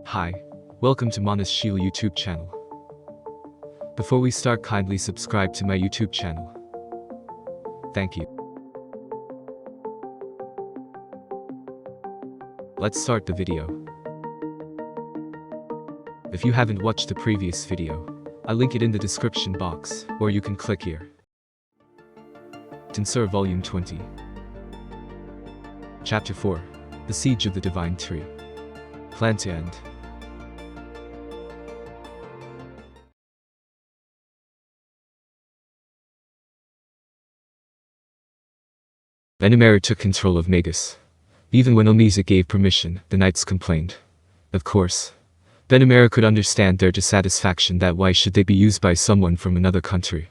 Hi, welcome to Ciel YouTube channel. Before we start, kindly subscribe to my YouTube channel. Thank you. Let's start the video. If you haven't watched the previous video, I'll link it in the description box, or you can click here. Tensura Volume 20. Chapter 4. The Siege of the Divine Tree. Plan to end. Benimera took control of Magus. Even when Omisa gave permission, the knights complained. Of course, Benimera could understand their dissatisfaction that why should they be used by someone from another country.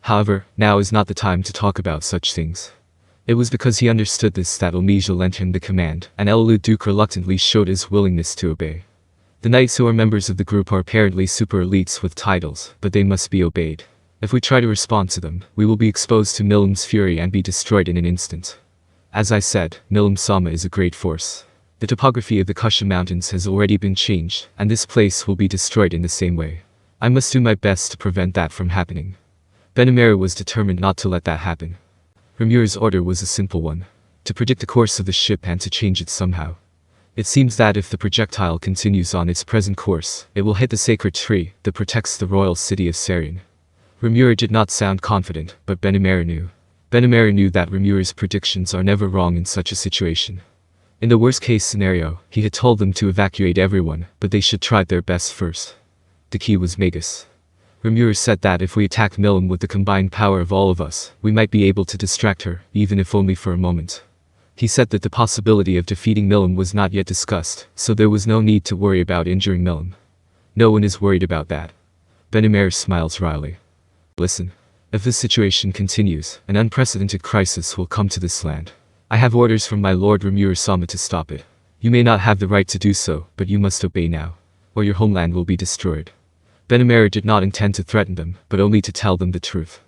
However, now is not the time to talk about such things. It was because he understood this that Omisa lent him the command, and Elulu Duke reluctantly showed his willingness to obey. The knights who are members of the group are apparently super elites with titles, but they must be obeyed. If we try to respond to them, we will be exposed to Milim's fury and be destroyed in an instant. As I said, Milim Sama is a great force. The topography of the Kusha Mountains has already been changed, and this place will be destroyed in the same way. I must do my best to prevent that from happening. Benimera was determined not to let that happen. Rimura's order was a simple one: to predict the course of the ship and to change it somehow. It seems that if the projectile continues on its present course, it will hit the sacred tree that protects the royal city of Sarian. Rimura did not sound confident, but Benimera knew. Benimera knew that Rimura's predictions are never wrong in such a situation. In the worst-case scenario, he had told them to evacuate everyone, but they should try their best first. The key was Magus. Rimura said that if we attacked Milim with the combined power of all of us, we might be able to distract her, even if only for a moment. He said that the possibility of defeating Milim was not yet discussed, so there was no need to worry about injuring Milim. No one is worried about that. Benimera smiles wryly. Listen. If this situation continues, an unprecedented crisis will come to this land. I have orders from my Lord Rimura-sama to stop it. You may not have the right to do so, but you must obey now, or your homeland will be destroyed. Benimera did not intend to threaten them, but only to tell them the truth.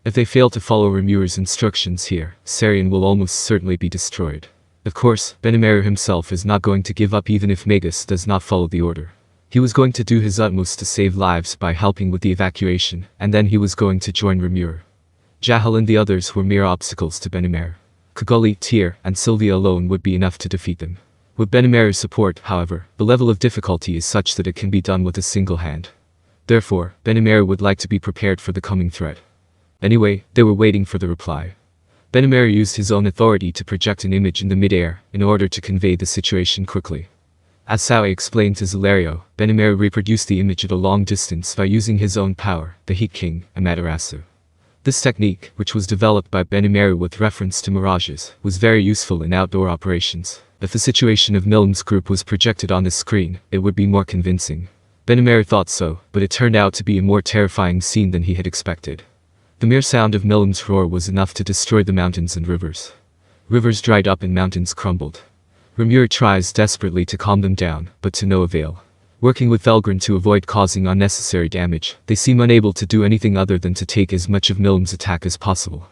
If they fail to follow Rimura's instructions here, Sarian will almost certainly be destroyed. Of course, Benimera himself is not going to give up even if Magus does not follow the order. He was going to do his utmost to save lives by helping with the evacuation, and then he was going to join Rimura. Jahal and the others were mere obstacles to Benimera. Kaguli, Tyr, and Sylvia alone would be enough to defeat them. With Benimera's support, however, the level of difficulty is such that it can be done with a single hand. Therefore, Benimera would like to be prepared for the coming threat. Anyway, they were waiting for the reply. Benimera used his own authority to project an image in the mid-air, in order to convey the situation quickly. As Saoi explained to Zelario, Benimera reproduced the image at a long distance by using his own power, the Heat King, Amaterasu. This technique, which was developed by Benimera with reference to mirages, was very useful in outdoor operations. If the situation of Milim's group was projected on the screen, it would be more convincing. Benimera thought so, but it turned out to be a more terrifying scene than he had expected. The mere sound of Milim's roar was enough to destroy the mountains and rivers. Rivers dried up and mountains crumbled. Rimura tries desperately to calm them down, but to no avail. Working with Velgrin to avoid causing unnecessary damage, they seem unable to do anything other than to take as much of Milim's attack as possible.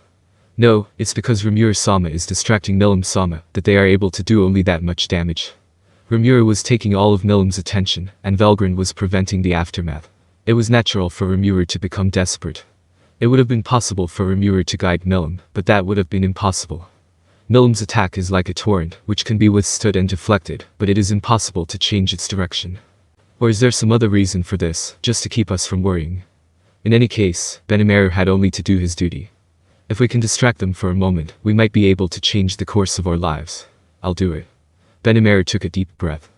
No, it's because Rimura-sama is distracting Milim-sama that they are able to do only that much damage. Rimura was taking all of Milim's attention, and Velgrin was preventing the aftermath. It was natural for Rimura to become desperate. It would have been possible for Rimura to guide Milim, but that would have been impossible. Milim's attack is like a torrent, which can be withstood and deflected, but it is impossible to change its direction. Or is there some other reason for this, just to keep us from worrying? In any case, Benimera had only to do his duty. If we can distract them for a moment, we might be able to change the course of our lives. I'll do it. Benimera took a deep breath.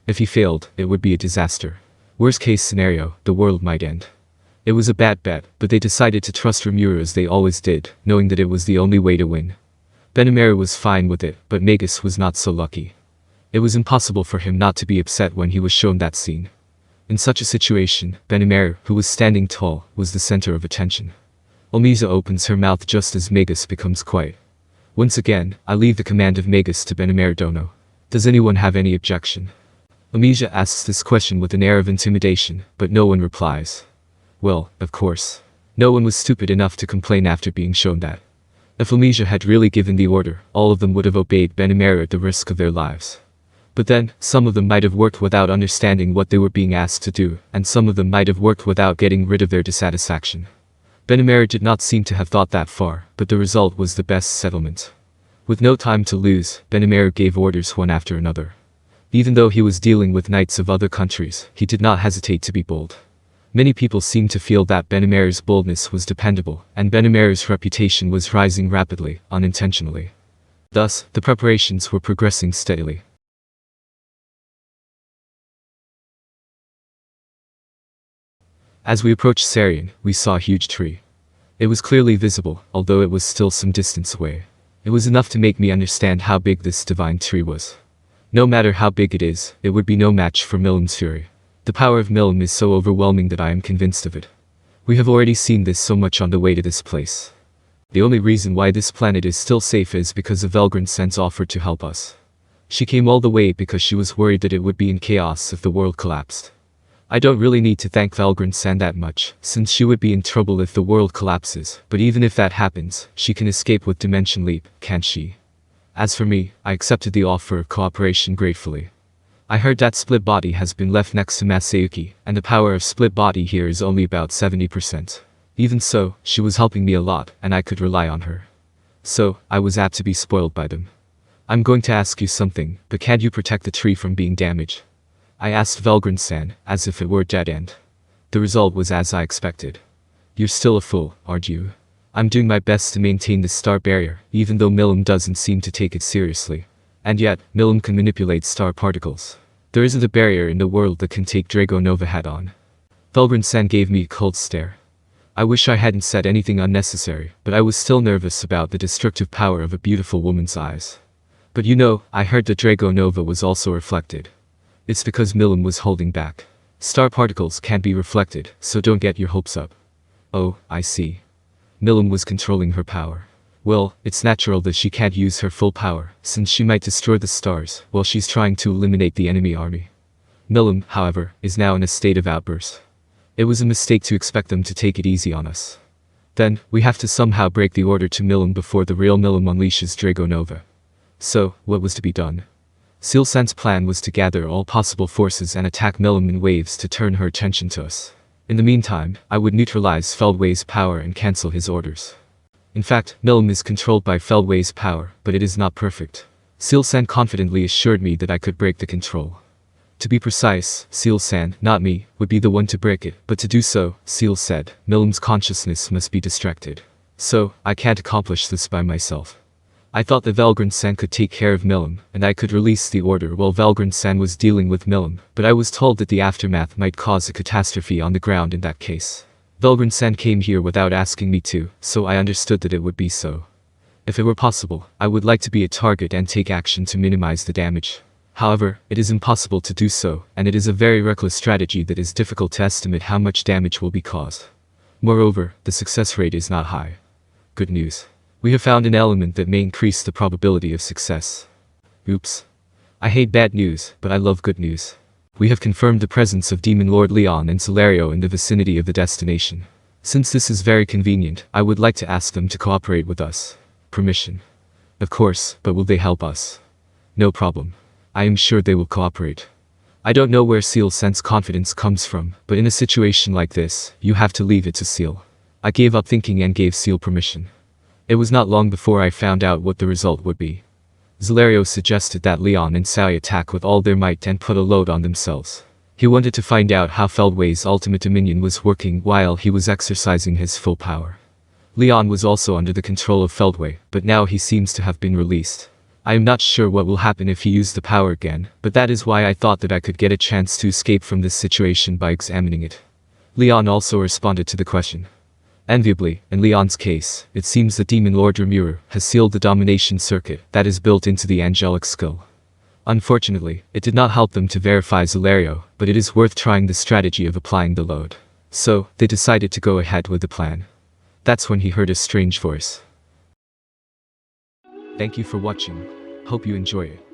If he failed, it would be a disaster. Worst case scenario, the world might end. It was a bad bet, but they decided to trust Rimura as they always did, knowing that it was the only way to win. Benimera was fine with it, but Magus was not so lucky. It was impossible for him not to be upset when he was shown that scene. In such a situation, Benimera, who was standing tall, was the center of attention. Omisa opens her mouth just as Magus becomes quiet. Once again, I leave the command of Magus to Benimera Dono. Does anyone have any objection? Omisa asks this question with an air of intimidation, but no one replies. Well, of course. No one was stupid enough to complain after being shown that. If Omisa had really given the order, all of them would have obeyed Benimera at the risk of their lives. But then, some of them might have worked without understanding what they were being asked to do, and some of them might have worked without getting rid of their dissatisfaction. Benamera did not seem to have thought that far, but the result was the best settlement. With no time to lose, Benamera gave orders one after another. Even though he was dealing with knights of other countries, he did not hesitate to be bold. Many people seemed to feel that Benamera's boldness was dependable, and Benamera's reputation was rising rapidly, unintentionally. Thus, the preparations were progressing steadily. As we approached Sarian, we saw a huge tree. It was clearly visible, although it was still some distance away. It was enough to make me understand how big this divine tree was. No matter how big it is, it would be no match for Milim's fury. The power of Milim is so overwhelming that I am convinced of it. We have already seen this so much on the way to this place. The only reason why this planet is still safe is because of Velgrensen's offer to help us. She came all the way because she was worried that it would be in chaos if the world collapsed. I don't really need to thank Velgrensen that much, since she would be in trouble if the world collapses, but even if that happens, she can escape with Dimension Leap, can't she? As for me, I accepted the offer of cooperation gratefully. I heard that Split Body has been left next to Masayuki, and the power of Split Body here is only about 70%. Even so, she was helping me a lot, and I could rely on her. So, I was apt to be spoiled by them. I'm going to ask you something, but can't you protect the tree from being damaged? I asked Velgrensen, as if it were a dead end. The result was as I expected. You're still a fool, aren't you? I'm doing my best to maintain this star barrier, even though Milim doesn't seem to take it seriously. And yet, Milim can manipulate star particles. There isn't a barrier in the world that can take Drago Nova head-on. Velgrensen gave me a cold stare. I wish I hadn't said anything unnecessary, but I was still nervous about the destructive power of a beautiful woman's eyes. But you know, I heard that Drago Nova was also reflected. It's because Milim was holding back. Star particles can't be reflected, so don't get your hopes up. Oh, I see. Milim was controlling her power. Well, it's natural that she can't use her full power, since she might destroy the stars, while she's trying to eliminate the enemy army. Milim, however, is now in a state of outburst. It was a mistake to expect them to take it easy on us. Then, we have to somehow break the order to Milim before the real Milim unleashes Drago Nova. So, what was to be done? Ciel's plan was to gather all possible forces and attack Milim in waves to turn her attention to us. In the meantime, I would neutralize Feldway's power and cancel his orders. In fact, Milim is controlled by Feldway's power, but it is not perfect. Ciel confidently assured me that I could break the control. To be precise, Ciel, not me, would be the one to break it, but to do so, Ciel said, Milim's consciousness must be distracted. So, I can't accomplish this by myself. I thought that Velgrensen could take care of Milim, and I could release the order while Velgrensen was dealing with Milim, but I was told that the aftermath might cause a catastrophe on the ground in that case. Velgrensen came here without asking me to, so I understood that it would be so. If it were possible, I would like to be a target and take action to minimize the damage. However, it is impossible to do so, and it is a very reckless strategy that is difficult to estimate how much damage will be caused. Moreover, the success rate is not high. Good news. We have found an element that may increase the probability of success. Oops. I hate bad news, but I love good news. We have confirmed the presence of Demon Lord Leon and Solario in the vicinity of the destination. Since this is very convenient, I would like to ask them to cooperate with us. Permission. Of course, but will they help us? No problem. I am sure they will cooperate. I don't know where Ciel's confidence comes from, but in a situation like this, you have to leave it to Ciel. I gave up thinking and gave Ciel permission. It was not long before I found out what the result would be. Solario suggested that Leon and Sai attack with all their might and put a load on themselves. He wanted to find out how Feldway's ultimate dominion was working while he was exercising his full power. Leon was also under the control of Feldway, but now he seems to have been released. I am not sure what will happen if he used the power again, but that is why I thought that I could get a chance to escape from this situation by examining it. Leon also responded to the question. Enviably, in Leon's case, it seems that Demon Lord Remur has sealed the domination circuit that is built into the angelic skull. Unfortunately, it did not help them to verify Solario, but it is worth trying the strategy of applying the load. So, they decided to go ahead with the plan. That's when he heard a strange voice. Thank you for watching. Hope you enjoy it.